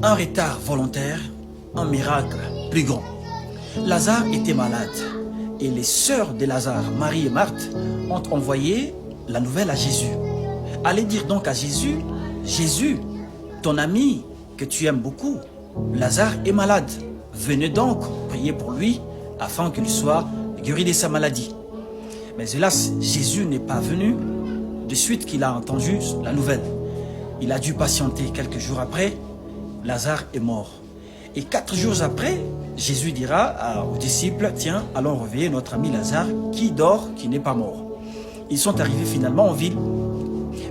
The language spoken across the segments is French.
Un retard volontaire, un miracle plus grand. Lazare était malade et les sœurs de Lazare, Marie et Marthe, ont envoyé la nouvelle à Jésus. Allez dire donc à Jésus, Jésus, ton ami que tu aimes beaucoup, Lazare est malade. Venez donc prier pour lui afin qu'il soit guéri de sa maladie. Mais hélas, Jésus n'est pas venu de suite qu'il a entendu la nouvelle. Il a dû patienter quelques jours après, Lazare est mort. Et 4 jours après, Jésus dira aux disciples, tiens, allons réveiller notre ami Lazare qui dort, qui n'est pas mort. Ils sont arrivés finalement en ville.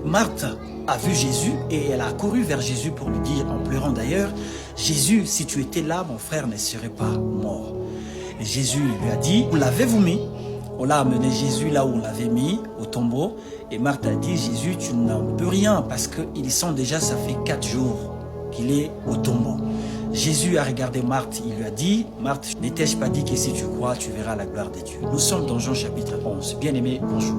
Marthe a vu Jésus et elle a couru vers Jésus pour lui dire, en pleurant d'ailleurs, Jésus, si tu étais là, mon frère ne serait pas mort. Et Jésus lui a dit, où l'avez-vous mis? On l'a amené Jésus là où on l'avait mis, au tombeau. Et Marthe a dit, Jésus, tu n'en peux rien parce qu'ils sont déjà, ça fait 4 jours qu'il est au tombeau. Jésus a regardé Marthe, il lui a dit, Marthe, n'étais-je pas dit que si tu crois, tu verras la gloire de Dieu. Nous sommes dans Jean chapitre 11. Bien-aimés, bonjour.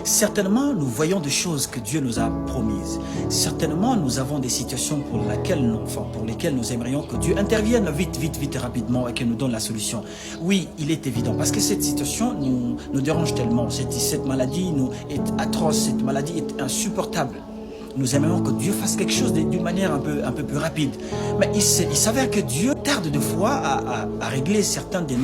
Certainement, nous voyons des choses que Dieu nous a promises. Certainement, nous avons des situations pour lesquelles nous aimerions que Dieu intervienne vite, rapidement et qu'il nous donne la solution. Oui, il est évident, parce que cette situation nous dérange tellement. Cette maladie est atroce, cette maladie est insupportable. Nous aimerions que Dieu fasse quelque chose d'une manière un peu plus rapide. Mais il s'avère que Dieu tarde de fois à régler certains de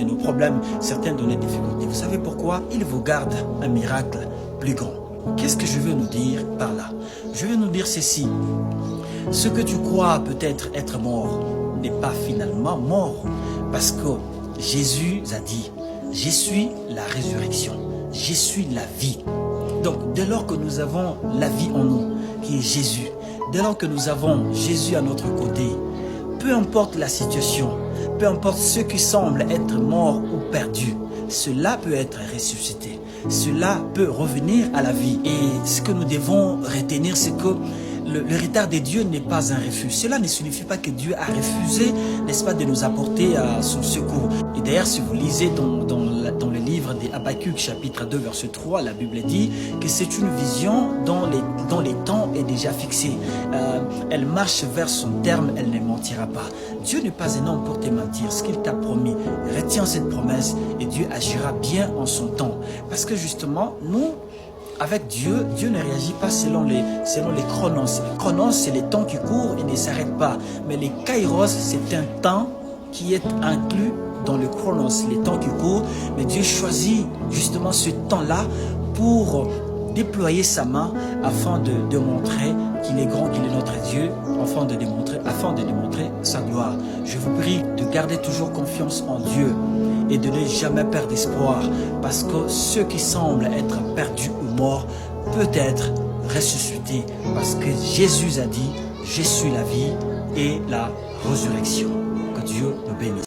nos problèmes, certaines de nos difficultés. Vous savez pourquoi? Il vous garde un miracle plus grand. Qu'est-ce que je veux nous dire par là? Je veux nous dire ceci. Ce que tu crois peut-être être mort n'est pas finalement mort. Parce que Jésus a dit, je suis la résurrection, je suis la vie. Donc, dès lors que nous avons la vie en nous, qui est Jésus, dès lors que nous avons Jésus à notre côté, peu importe la situation, peu importe ce qui semble être mort ou perdu, cela peut être ressuscité, cela peut revenir à la vie. Et ce que nous devons retenir, c'est que le retard de Dieu n'est pas un refus. Cela ne signifie pas que Dieu a refusé, n'est-ce pas, de nous apporter à son secours. Et d'ailleurs, si vous lisez dans le livre des Habakkuk, chapitre 2, verset 3, la Bible dit que c'est une vision dont les temps est déjà fixé. Elle marche vers son terme, elle ne mentira pas. Dieu n'est pas un homme pour te mentir. Ce qu'il t'a promis, retiens cette promesse et Dieu agira bien en son temps. Parce que justement, nous, avec Dieu, Dieu ne réagit pas selon les chronos. Les chronos, c'est les temps qui courent et ne s'arrêtent pas. Mais les kairos, c'est un temps qui est inclus dans le chronos, les temps qui courent. Mais Dieu choisit justement ce temps-là pour déployer sa main afin de montrer qu'il est grand, qu'il est notre Dieu, afin de démontrer sa gloire. Je vous prie de garder toujours confiance en Dieu et de ne jamais perdre espoir, parce que ce qui semble être perdu ou mort peut être ressuscité, parce que Jésus a dit, je suis la vie et la résurrection. Que Dieu nous bénisse.